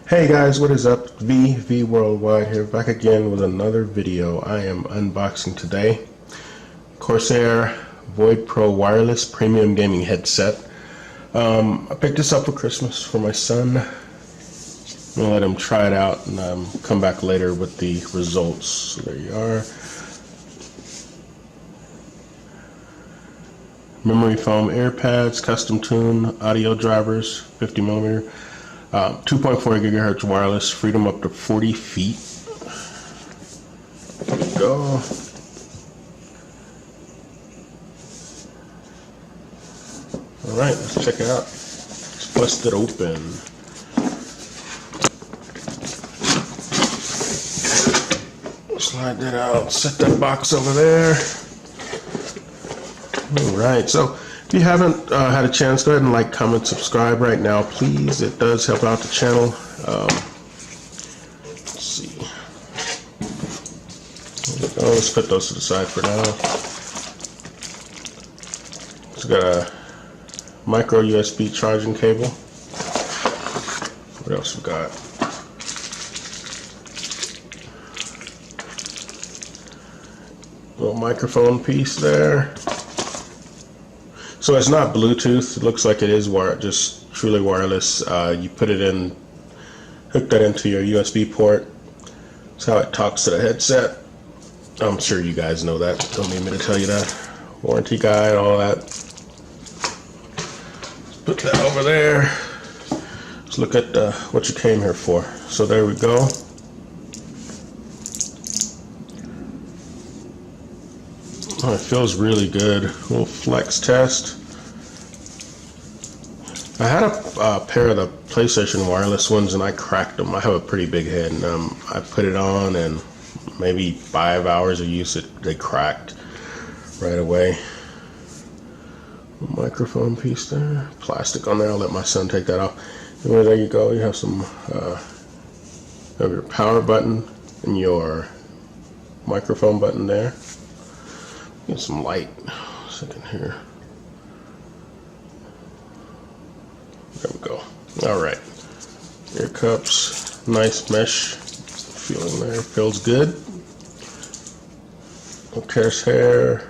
Hey guys, what is up? V Worldwide here, back again with another video. I am unboxing today Corsair Void Pro wireless premium gaming headset. I picked this up for Christmas for my son. I'm gonna let him try it out and come back later with the results. So there you are. Memory foam ear pads, custom tune, audio drivers, 50mm. 2.4 gigahertz wireless, freedom up to 40 feet. There we go. Alright, let's check it out. Let's bust it open. Slide that out, set that box over there. Alright, so if you haven't had a chance, go ahead and like, comment, subscribe right now, please. It does help out the channel. Let's see. Let's put those to the side for now. It's got a micro USB charging cable. What else we got? Little microphone piece there. So it's not Bluetooth. It looks like it is just truly wireless. You put it in, hook that into your USB port. That's how it talks to the headset. I'm sure you guys know that. Don't need me to tell you that. Warranty guide, all that. Let's put that over there. Let's look at what you came here for. So there we go. Oh, it feels really good. A little flex test. I had a pair of the PlayStation wireless ones and I cracked them. I have a pretty big head, and I put it on and maybe 5 hours of use they cracked right away. Microphone piece there, plastic on there. I'll let my son take that off. Anyway, there you go. You have some have your power button and your microphone button there. Get some light. A second here. There we go. Alright. Ear cups. Nice mesh feeling there. Feels good. Corsair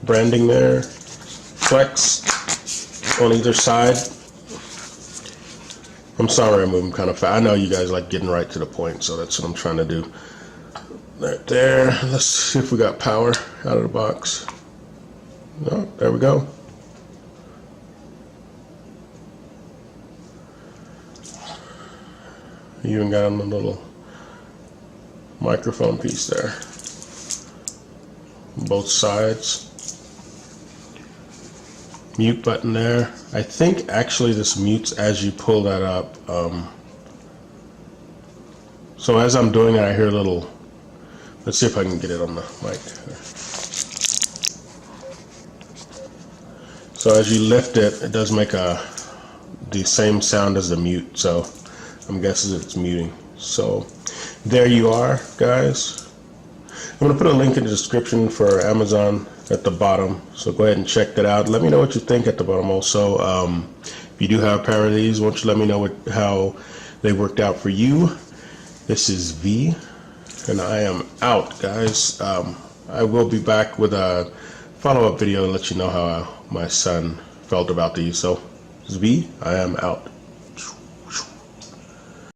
branding there. Flex on either side. I'm sorry I'm moving kind of fast. I know you guys like getting right to the point, so that's what I'm trying to do. Right there. Let's see if we got power out of the box. Oh, there we go. You even got a little microphone piece there. Both sides. Mute button there. I think actually this mutes as you pull that up. So as I'm doing it, I hear a little. Let's see if I can get it on the mic. So as you lift it, it does make the same sound as the mute. So I'm guessing it's muting. So there you are, guys. I'm going to put a link in the description for Amazon at the bottom. So go ahead and check that out. Let me know what you think at the bottom also. If you do have a pair of these, why don't you let me know how they worked out for you. This is V. And I am out, guys. I will be back with a follow-up video to let you know how my son felt about these. So, this is V. I am out.